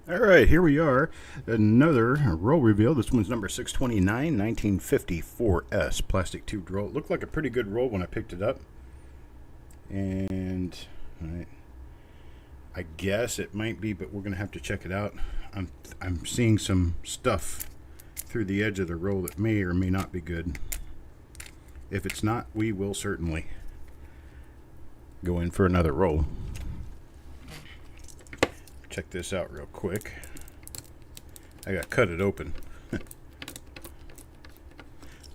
All right, here we are. Another roll reveal. This one's number 629, 1954S plastic tube roll. It looked like a pretty good roll when I picked it up. And I guess it might be, but we're going to have to check it out. I'm seeing some stuff through the edge of the roll that may or may not be good. If it's not, we will certainly go in for another roll. Check this out real quick. I got cut it open.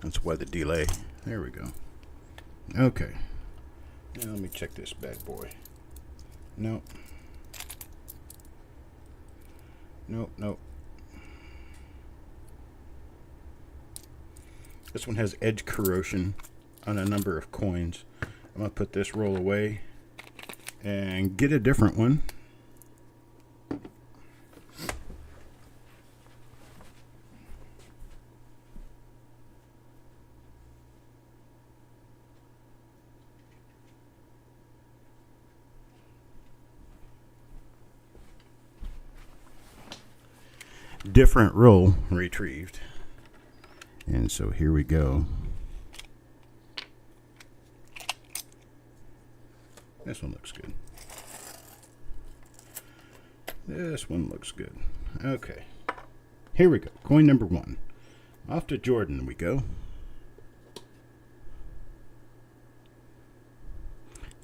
That's why the delay. There we go. Okay. Now let me check this bad boy. Nope. Nope. This one has edge corrosion on a number of coins. I'm going to put this roll away and get a different one. Different roll retrieved. And so here we go. This one looks good. This one looks good. Okay. Here we go. Coin number 1. Off to Jordan we go.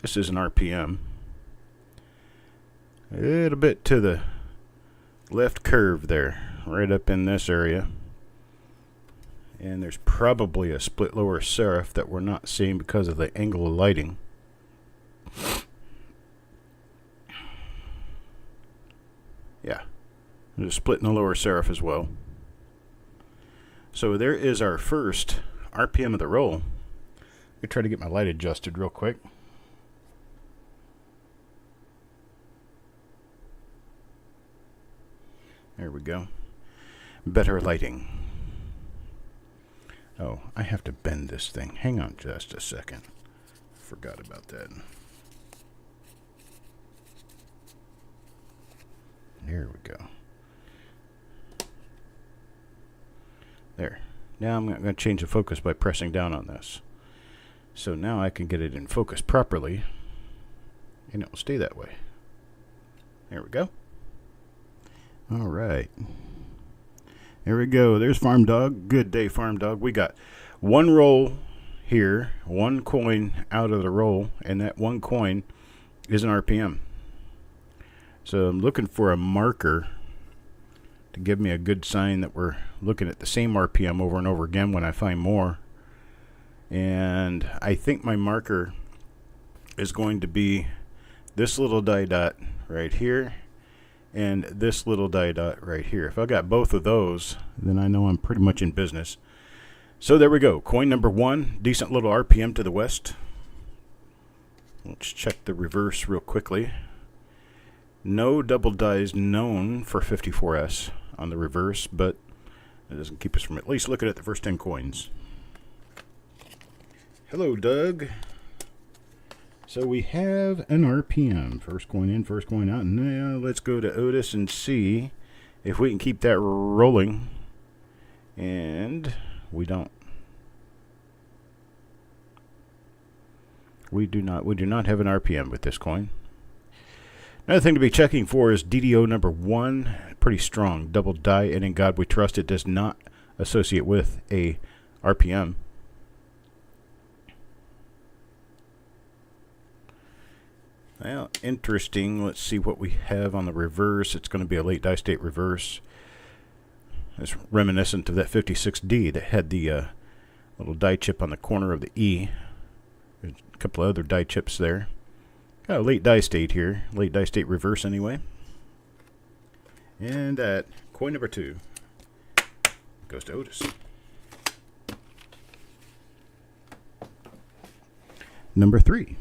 This is an RPM. A little bit to the left curve there, right up in this area. And there's probably a split lower serif that we're not seeing because of the angle of lighting. Yeah, there's a split in the lower serif as well. So there is our first RPM of the roll. Let me try to get my light adjusted real quick. There we go. Better lighting. Oh, I have to bend this thing. Hang on just a second. Forgot about that. There we go. There. Now I'm going to change the focus by pressing down on this. So now I can get it in focus properly. And it will stay that way. There we go. All right. There we go. There's Farm Dog. Good day, Farm Dog. We got one roll here, one coin out of the roll, and that one coin is an RPM. So I'm looking for a marker to give me a good sign that we're looking at the same RPM over and over again when I find more. And I think my marker is going to be this little die dot right here and this little die dot right here. If I got both of those, then I know I'm pretty much in business. So there we go. Coin number 1, decent little RPM to the west. Let's check the reverse real quickly. No double dies known for 54S on the reverse, but it doesn't keep us from at least looking at the first 10 coins. Hello, Doug. So we have an RPM. First coin in, first coin out. Now let's go to Otis and see if we can keep that rolling. And we don't. We do not have an RPM with this coin. Another thing to be checking for is DDO number 1. Pretty strong. Double die, and in God we trust. It does not associate with a RPM. Well, interesting. Let's see what we have on the reverse. It's going to be a late die state reverse. It's reminiscent of that 56D that had the little die chip on the corner of the E. There's a couple of other die chips there. Got a late die state here. Late die state reverse anyway. And that coin number 2 goes to Otis. Number 3.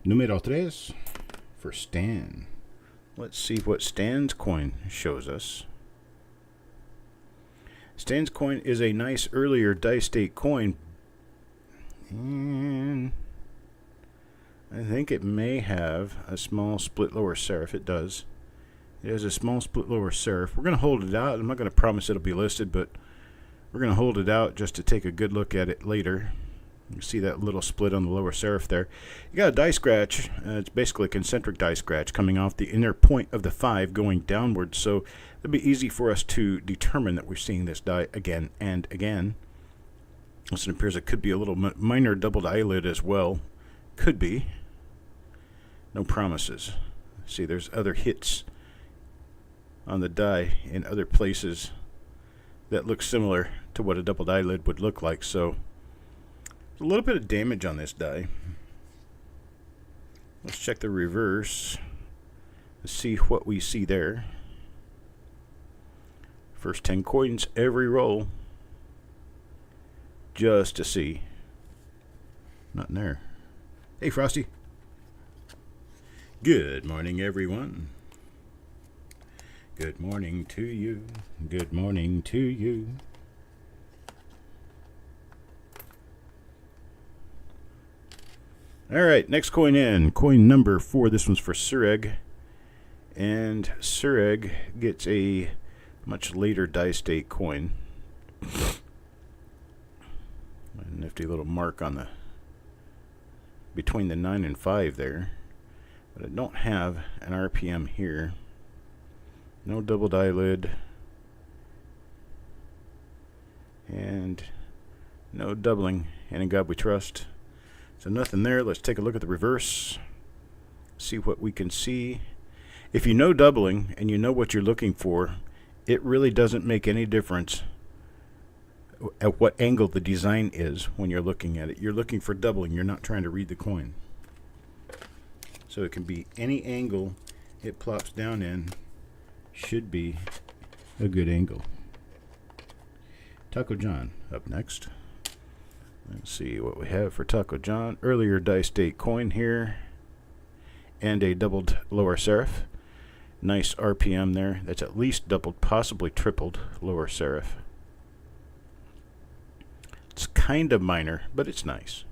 Numero 3 for Stan. Let's see what Stan's coin shows us. Stan's coin is a nice earlier die state coin. And I think it may have a small split lower serif. It does. It has a small split lower serif. We're going to hold it out. I'm not going to promise it'll be listed, but we're going to hold it out just to take a good look at it later. You see that little split on the lower serif there. You got a die scratch. It's basically a concentric die scratch coming off the inner point of the 5 going downward. So it'll be easy for us to determine that we're seeing this die again and again. So it appears it could be a little minor doubled eyelid as well. Could be. No promises. See, there's other hits on the die in other places that look similar to what a doubled eyelid would look like. So a little bit of damage on this die. Let's check the reverse. Let's see what we see there. First 10 coins every roll. Just to see. Nothing there. Hey, Frosty. Good morning, everyone. Good morning to you. Good morning to you. All right, next coin in. Coin number 4. This one's for Sureg. And Sureg gets a much later die state coin. A nifty little mark on the between the 9 and 5 there. But I don't have an RPM here. No doubled eyelid. And no doubling. And in God we trust. So nothing there. Let's take a look at the reverse. See what we can see. If you know doubling and you know what you're looking for, it really doesn't make any difference at what angle the design is when you're looking at it. You're looking for doubling. You're not trying to read the coin. So it can be any angle it plops down in. Should be a good angle. Taco John up next. Let's see what we have for Taco John. Earlier die state coin here. And a doubled lower serif. Nice RPM there. That's at least doubled, possibly tripled lower serif. It's kind of minor, but it's nice.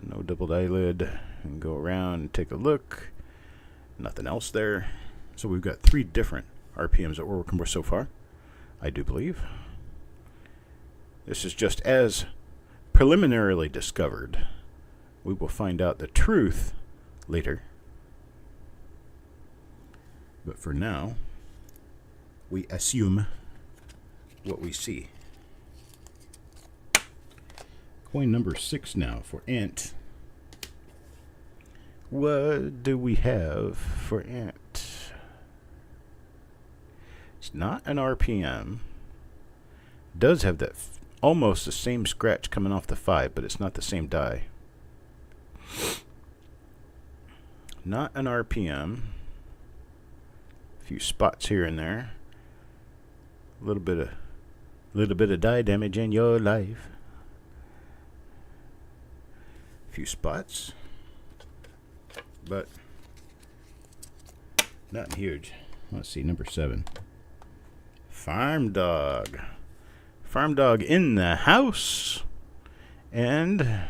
No doubled eyelid. And go around and take a look. Nothing else there. So we've got 3 different RPMs that we're working with so far, I do believe. This is just as preliminarily discovered. We will find out the truth later. But for now, we assume what we see. Coin number 6 now for Ant. What do we have for Ant? It's not an RPM. Does have that almost the same scratch coming off the 5, but it's not the same die. Not an RPM. A few spots here and there. A little bit of die damage in your life. A few spots, but not huge. Let's see, number 7. Farm Dog. Farm Dog in the house. And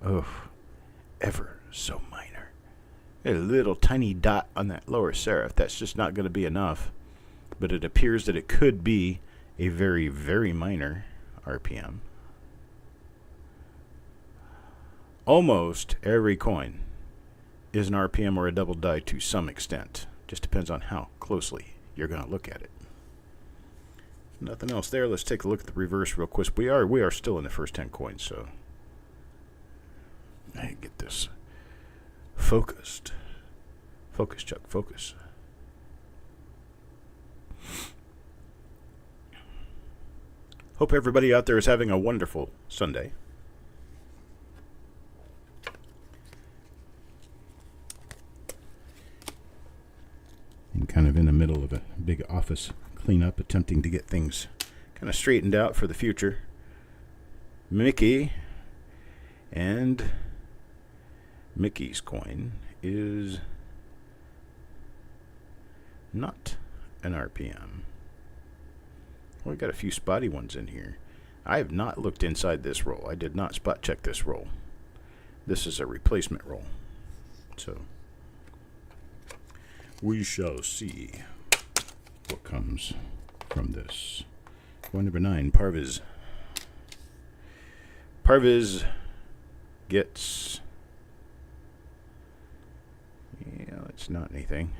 oh, ever so minor. A little tiny dot on that lower serif. That's just not going to be enough. But it appears that it could be a very, very minor RPM. Almost every coin is an RPM or a double die to some extent. Just depends on how closely you're going to look at it. Nothing else there. Let's take a look at the reverse real quick. We are still in the first 10 coins, so I get this focused. Focus, Chuck, focus. Hope everybody out there is having a wonderful Sunday. I'm kind of in the middle of a big office cleanup, attempting to get things kind of straightened out for the future. Mickey, and Mickey's coin is not an RPM. Well, we got a few spotty ones in here. I have not looked inside this roll. I did not spot check this roll. This is a replacement roll. So We shall see what comes from this. Coin number 9, Parviz. Parviz gets... Yeah, it's not anything.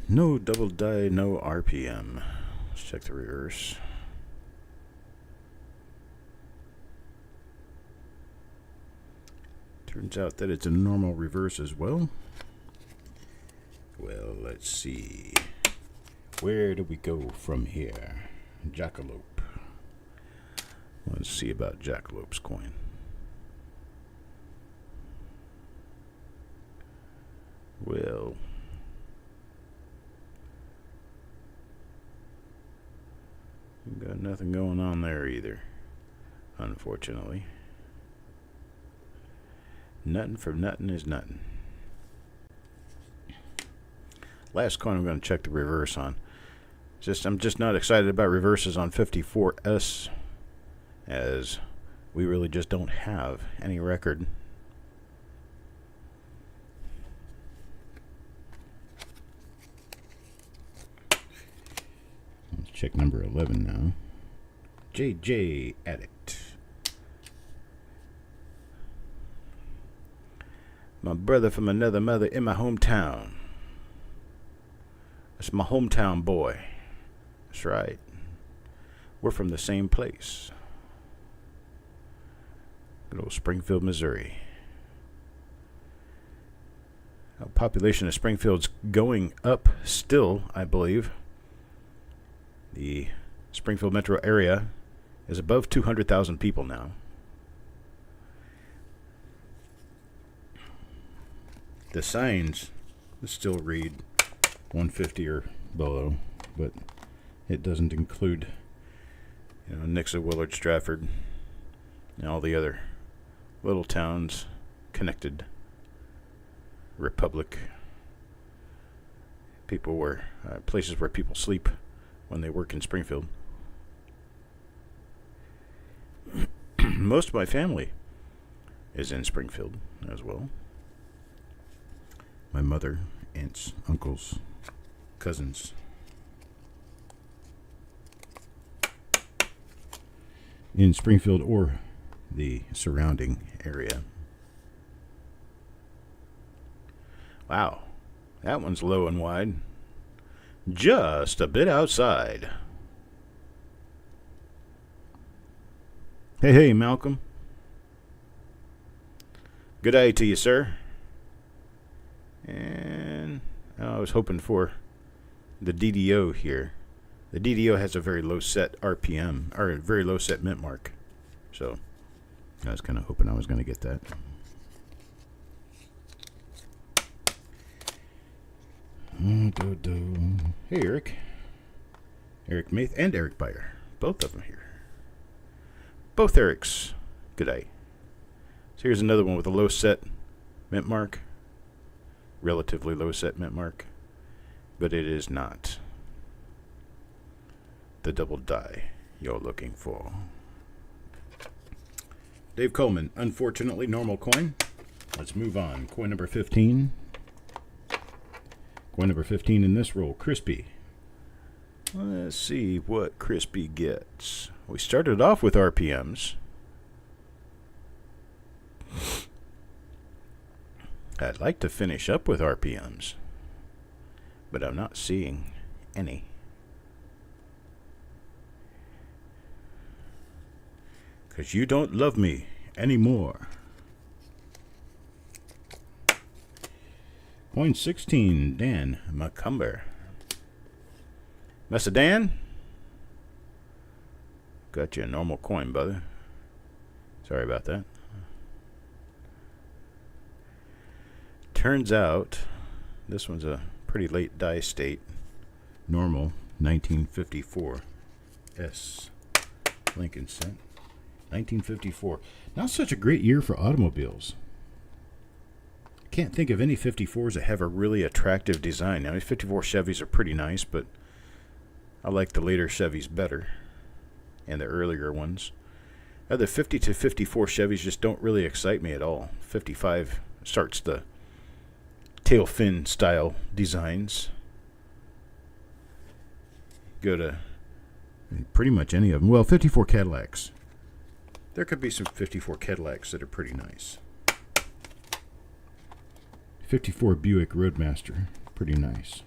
No double die, no RPM. Let's check the reverse. Turns out that it's a normal reverse as well. Well, let's see. Where do we go from here? Jackalope. Let's see about Jackalope's coin. Well... got nothing going on there either, unfortunately. Nothing for nothing is nothing. Last coin I'm going to check the reverse on. I'm just not excited about reverses on 54S, as we really just don't have any record. Let's check number 11 now. JJ Addict. My brother from another mother in my hometown. That's my hometown boy. That's right. We're from the same place. Good old Springfield, Missouri. The population of Springfield's going up still, I believe. The Springfield metro area is above 200,000 people now. The signs still read 150 or below, but it doesn't include, Nixa, Willard, Stratford, and all the other little towns connected. Republic. Places where people sleep when they work in Springfield. Most of my family is in Springfield as well. My mother, aunts, uncles, cousins. In Springfield or the surrounding area. Wow, that one's low and wide. Just a bit outside. Hey, Malcolm. Good day to you, sir. And I was hoping for the DDO here. The DDO has a very low set RPM, or a very low set mint mark. So I was kind of hoping I was going to get that. Hey, Eric. Eric Maith and Eric Beyer. Both of them here. Both Erics. Good day. So here's another one with a low set mint mark. Relatively low set mint mark. But it is not the double die you're looking for. Dave Coleman. Unfortunately, normal coin. Let's move on. Coin number 15. Coin number 15 in this roll, Crispy. Let's see what Crispy gets. We started off with RPMs. I'd like to finish up with RPMs, but I'm not seeing any. Because you don't love me anymore. Coin 16, Dan McCumber. Mr. Dan? Got you a normal coin, brother. Sorry about that. Turns out, this one's a pretty late die state. Normal, 1954. S. Lincoln cent. 1954. Not such a great year for automobiles. Can't think of any 54s that have a really attractive design. Now, 54 Chevys are pretty nice, but I like the later Chevys better. and the earlier ones. The 50 to 54 Chevys just don't really excite me at all. 55 starts the tail fin style designs. Go to pretty much any of them. Well, 54 Cadillacs. There could be some 54 Cadillacs that are pretty nice. 54 Buick Roadmaster, pretty nice.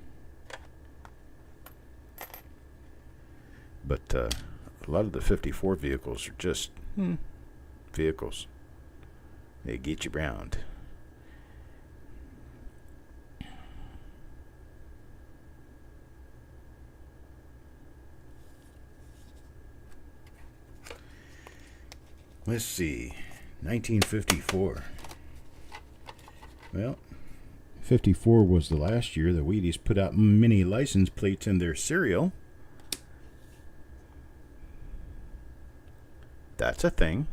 But a lot of the 54 vehicles are just vehicles. They get you around. Let's see, 1954. Well, 54 was the last year the Wheaties put out mini license plates in their cereal. That's a thing.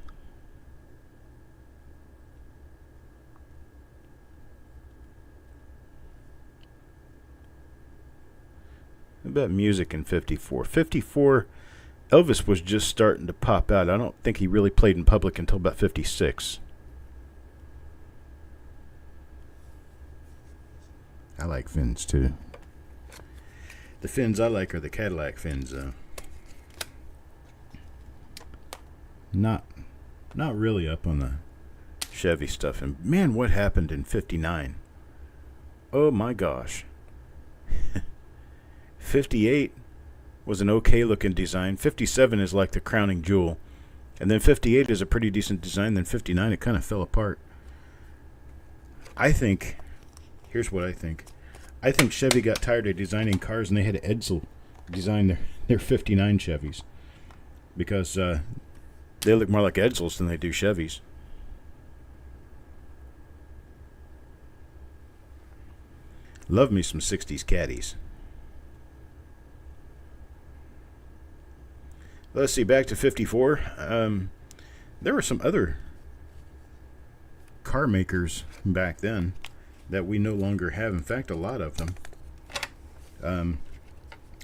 What about music in 54? 54, Elvis was just starting to pop out. I don't think he really played in public until about 56. I like fins too. The fins I like are the Cadillac fins, though. Not really up on the Chevy stuff. And man, what happened in 59? Oh my gosh. 58 was an okay looking design. 57 is like the crowning jewel. And then 58 is a pretty decent design. Then 59, it kind of fell apart. I think, here's what I think. I think Chevy got tired of designing cars and they had Edsel design their 59 Chevys. Because they look more like Edsels than they do Chevys. Love me some 60s caddies. Let's see, back to 54. There were some other car makers back then that we no longer have. In fact, a lot of them.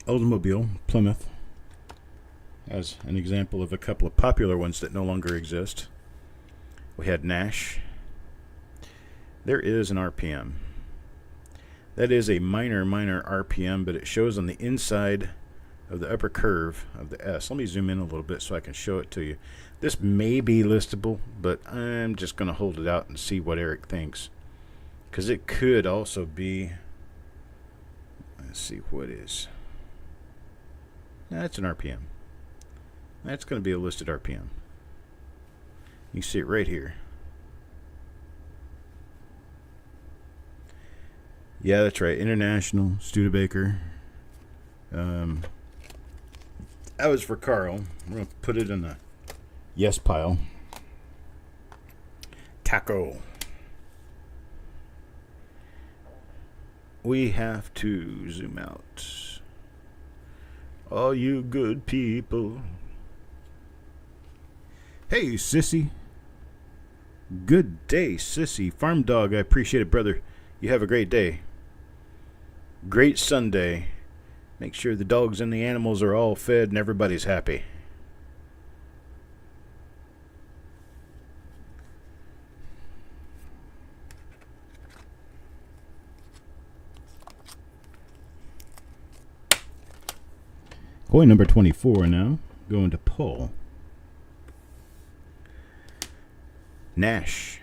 Oldsmobile, Plymouth, as an example of a couple of popular ones that no longer exist. We had Nash. There is an RPM. That is a minor RPM, but it shows on the inside of the upper curve of the S. Let me zoom in a little bit so I can show it to you. This may be listable, but I'm just going to hold it out and see what Eric thinks. Because it could also be, let's see, what is, that's an RPM. That's going to be a listed RPM. You see it right here. Yeah, that's right. International, Studebaker. That was for Carl. We're going to put it in the yes pile. Taco. We have to zoom out. All you good people. Hey, Sissy. Good day, Sissy. Farm Dog, I appreciate it, brother. You have a great day. Great Sunday. Make sure the dogs and the animals are all fed and everybody's happy. Coin number 24 now. Going to Paul. Nash.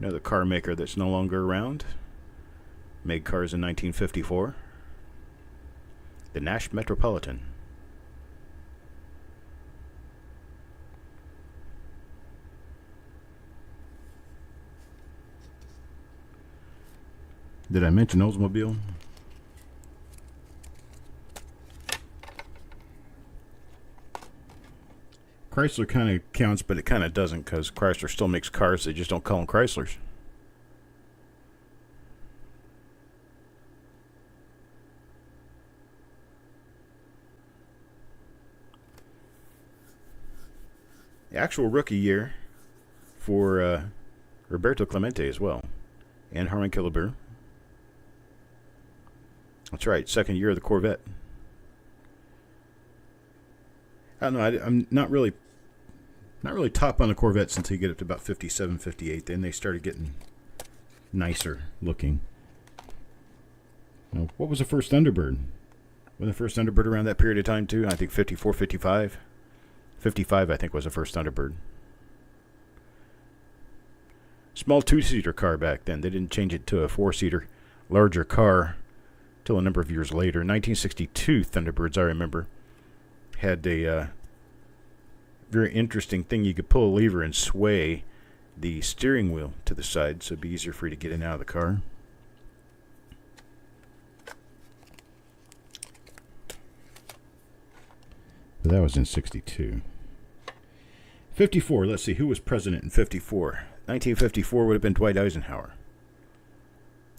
Another car maker that's no longer around. Made cars in 1954. The Nash Metropolitan. Did I mention Oldsmobile? Chrysler kind of counts, but it kind of doesn't because Chrysler still makes cars. They just don't call them Chryslers. The actual rookie year for Roberto Clemente as well. And Harlan Killebrew. That's right, second year of the Corvette. I don't know. I'm not really top on the Corvettes until you get up to about 57, 58. Then they started getting nicer looking. Now, what was the first Thunderbird? Was the first Thunderbird around that period of time too? I think 54, 55. 55, I think, was the first Thunderbird. Small two-seater car back then. They didn't change it to a four-seater, larger car till a number of years later. 1962 Thunderbirds, I remember, had a very interesting thing. You could pull a lever and sway the steering wheel to the side, so it'd be easier for you to get in and out of the car. But that was in 62. 54, let's see, who was president in 54? 1954 would have been Dwight Eisenhower.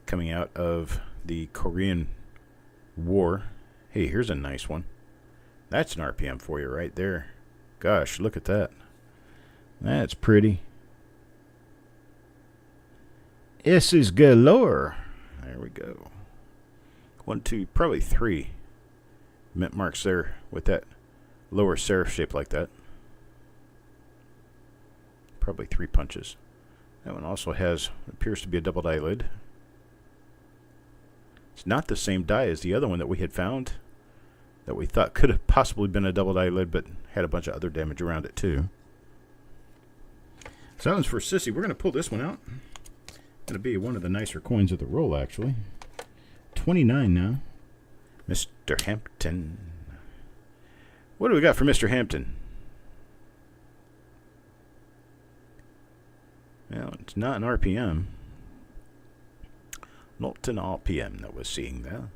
Coming out of the Korean War. Hey, here's a nice one. That's an RPM for you right there. Gosh, look at that. That's pretty. S is galore. There we go. 1, 2, probably 3 mint marks there with that lower serif shape like that. Probably 3 punches. That one also has, appears to be a double die lid. It's not the same die as the other one that we had found, that we thought could have possibly been a double die lid, but had a bunch of other damage around it too. So that one's for Sissy. We're going to pull this one out. Going to be one of the nicer coins of the roll, actually. 29 now. Mr. Hampton. What do we got for Mr. Hampton? Well, it's not an RPM. Not an RPM that we're seeing there.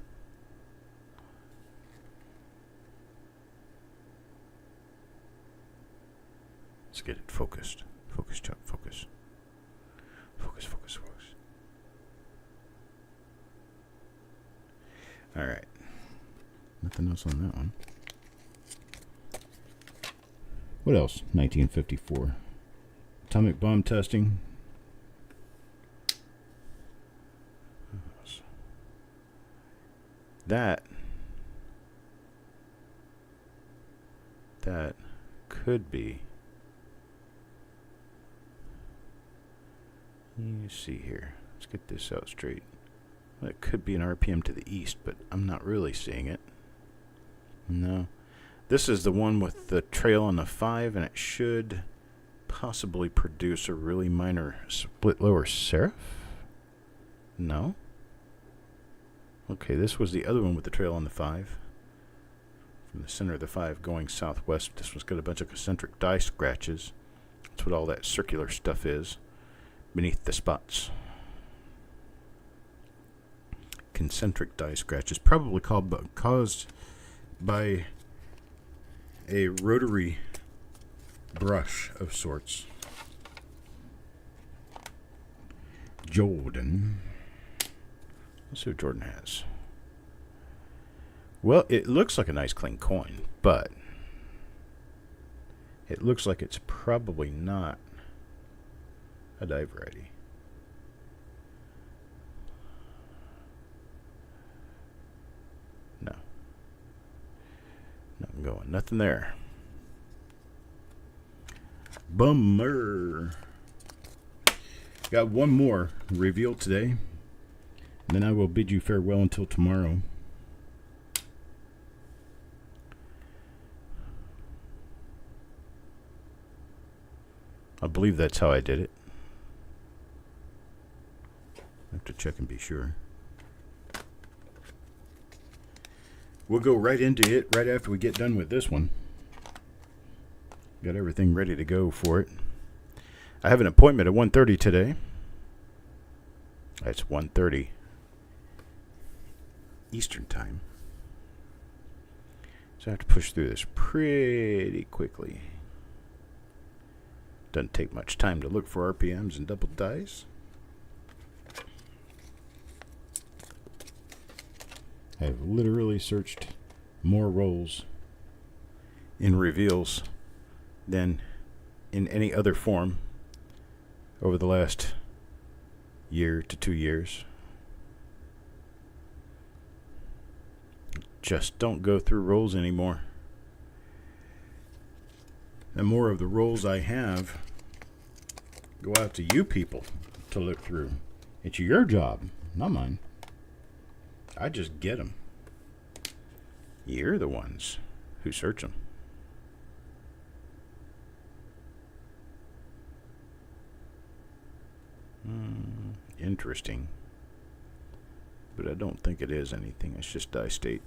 Let's get it focused. Focus, Chuck, focus. Focus, focus, focus. Alright. Nothing else on that one. What else? 1954. Atomic bomb testing. That could be. You see here. Let's get this out straight. That could be an RPM to the east, but I'm not really seeing it. No. This is the one with the trail on the 5, and it should possibly produce a really minor split lower serif? No. Okay, this was the other one with the trail on the 5. From the center of the 5 going southwest. This one's got a bunch of concentric die scratches. That's what all that circular stuff is beneath the spots. Concentric die scratches, probably caused by a rotary brush of sorts. Jordan. Let's see what Jordan has. Well, it looks like a nice clean coin, but it looks like it's probably not a die variety. No. Nothing going. Nothing there. Bummer. Got one more revealed today. Then I will bid you farewell until tomorrow. I believe that's how I did it. I have to check and be sure. We'll go right into it right after we get done with this one. Got everything ready to go for it. I have an appointment at 1:30 today. That's 1:30 Eastern Time. So I have to push through this pretty quickly. Doesn't take much time to look for RPMs and double dice. I've literally searched more rolls in reveals than in any other form over the last year to 2 years. Just don't go through rolls anymore. the more of the rolls I have go out to you people to look through. It's your job, not mine. I just get them. You're the ones who search them. Interesting. But I don't think it is anything. It's just die state.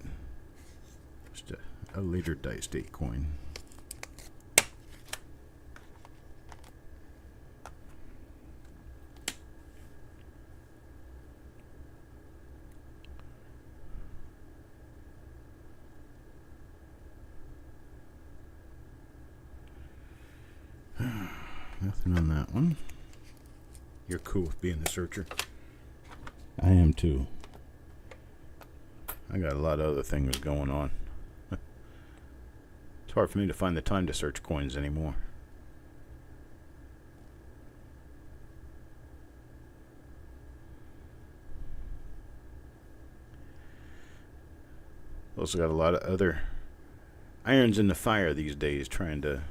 Just a later die state coin. Nothing on that one. You're cool with being the searcher. I am too. I got a lot of other things going on. It's hard for me to find the time to search coins anymore. Also got a lot of other irons in the fire these days, trying to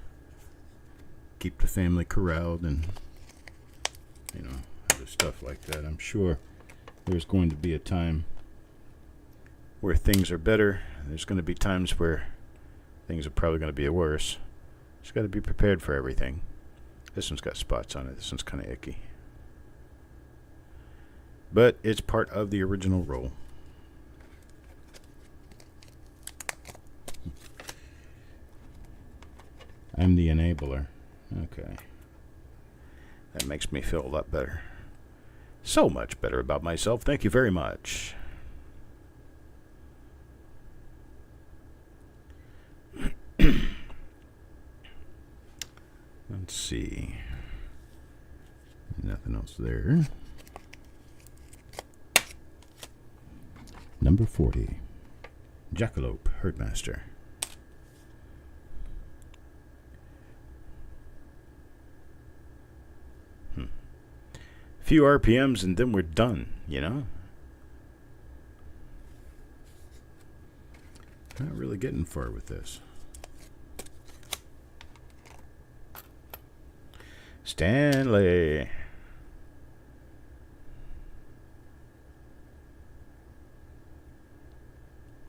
keep the family corralled and, you know, other stuff like that. I'm sure there's going to be a time where things are better. There's going to be times where things are probably going to be worse. Just got to be prepared for everything. This one's got spots on it. This one's kind of icky. But it's part of the original roll. I'm the enabler. Okay. That makes me feel a lot better. So much better about myself. Thank you very much. Let's see. Nothing else there. Number 40. Jackalope, Herdmaster. Few RPMs and then we're done, you know? Not really getting far with this. Stanley.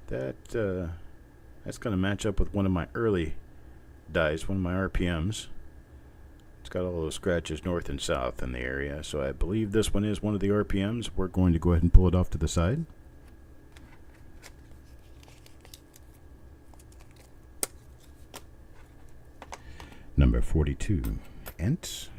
That's going to match up with one of my early dies, one of my RPMs. It's got all those scratches north and south in the area, so I believe this one is one of the RPMs. We're going to go ahead and pull it off to the side. Number 42, Ents.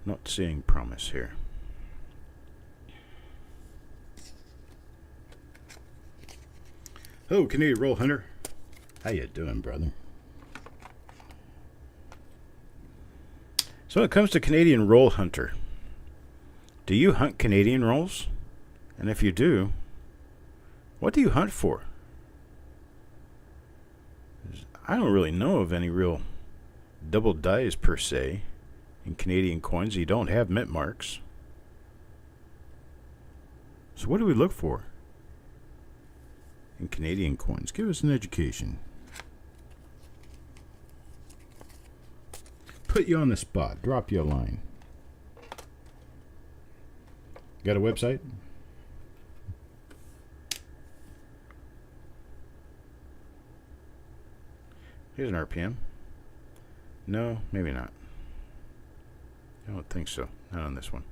Not seeing promise here. Oh, Canadian Roll Hunter. How you doing, brother? So when it comes to Canadian Roll Hunter, do you hunt Canadian rolls? And if you do, what do you hunt for? I don't really know of any real double dies per se. In Canadian coins, you don't have mint marks. So what do we look for in Canadian coins? Give us an education. Put you on the spot. Drop you a line. Got a website? Here's an RPM. No, maybe not. I don't think so. Not on this one.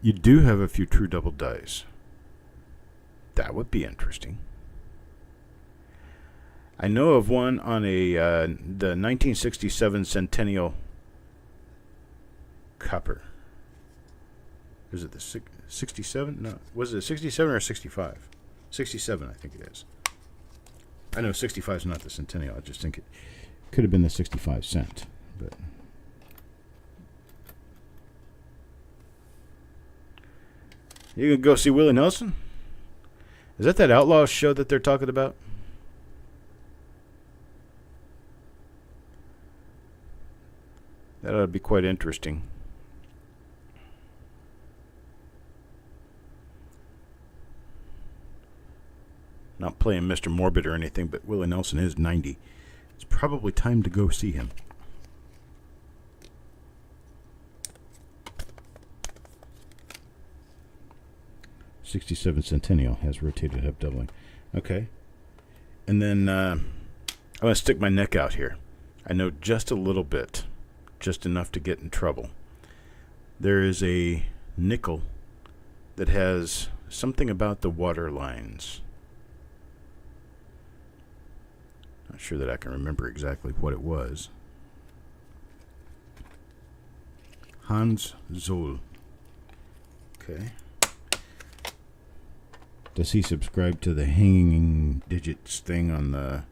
You do have a few true double dies. That would be interesting. I know of one on a the 1967 Centennial copper. Is it the 67? No. Was it 67 or 65? 67, I think it is. I know 65 is not the Centennial. I just think it could have been the 65 cent. But you gonna go see Willie Nelson? Is that Outlaw show that they're talking about? That ought to be quite interesting. Not playing Mr. Morbid or anything, but Willie Nelson is 90. It's probably time to go see him. '67 Centennial has rotated up doubling. Okay. And then I'm going to stick my neck out here. I know just a little bit, just enough to get in trouble. There is a nickel that has something about the water lines. Not sure that I can remember exactly what it was. Hans Zoll. Okay. Does he subscribe to the hanging digits thing on the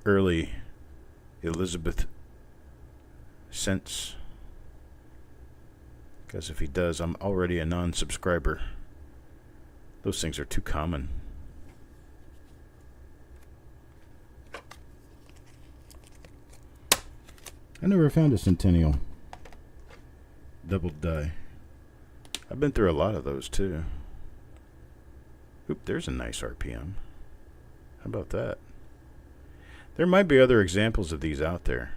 early Elizabeth cents? Because if he does, I'm already a non-subscriber. Those things are too common. I never found a Centennial double die. I've been through a lot of those too. Oop, there's a nice RPM. How about that? There might be other examples of these out there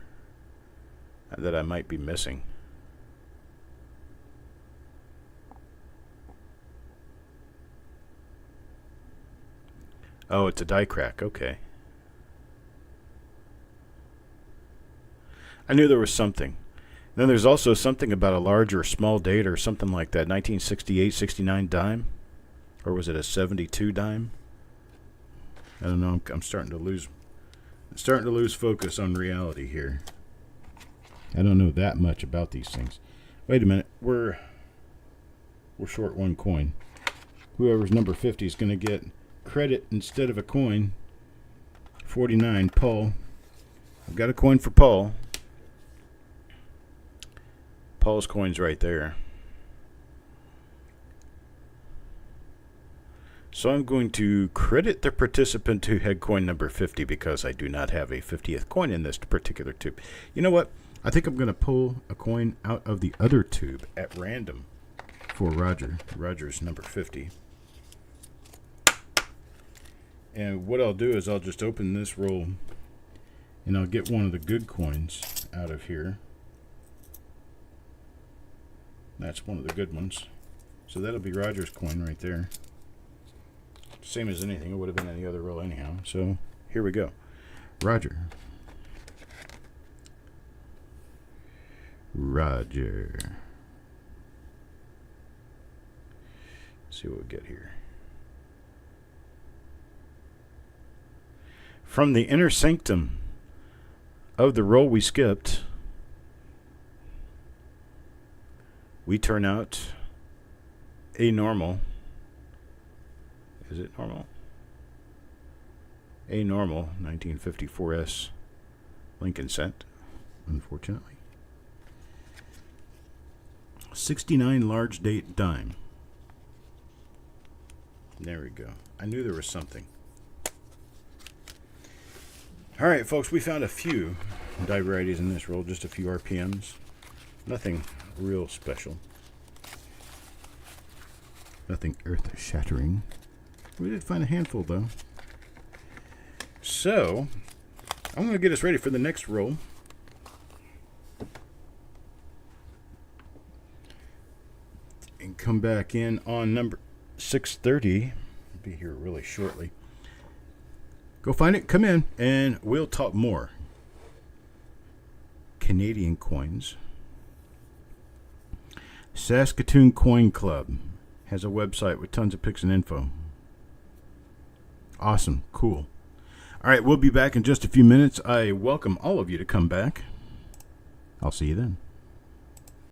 that I might be missing. Oh, it's a die crack. Okay. I knew there was something. Then there's also something about a large or small date or something like that. 1968, 69 dime? Or was it a 72 dime? I don't know. I'm starting to lose focus on reality here. I don't know that much about these things. Wait a minute. We're short one coin. Whoever's number 50 is going to get credit instead of a coin. 49, Paul. I've got a coin for Paul. Paul's coin's right there. So I'm going to credit the participant who had coin number 50 because I do not have a 50th coin in this particular tube. You know what? I think I'm going to pull a coin out of the other tube at random for Roger. Roger's number 50. And what I'll do is I'll just open this roll and I'll get one of the good coins out of here. That's one of the good ones. So that'll be Roger's coin right there. Same as anything. It would have been any other roll anyhow. So here we go. Roger. Roger. Let's see what we get here. From the inner sanctum of the roll we skipped, we turn out a normal. Is it normal? A normal 1954S Lincoln cent, unfortunately. 69 large date dime. There we go. I knew there was something. All right, folks, we found a few die varieties in this roll, just a few RPMs. Nothing real special. Nothing earth-shattering. We did find a handful, though. So, I'm going to get us ready for the next roll. And come back in on number 630. I'll be here really shortly. Go find it, come in, and we'll talk more. Canadian coins. Saskatoon Coin Club has a website with tons of pics and info. Awesome. Cool. All right, we'll be back in just a few minutes. I welcome all of you to come back. I'll see you then.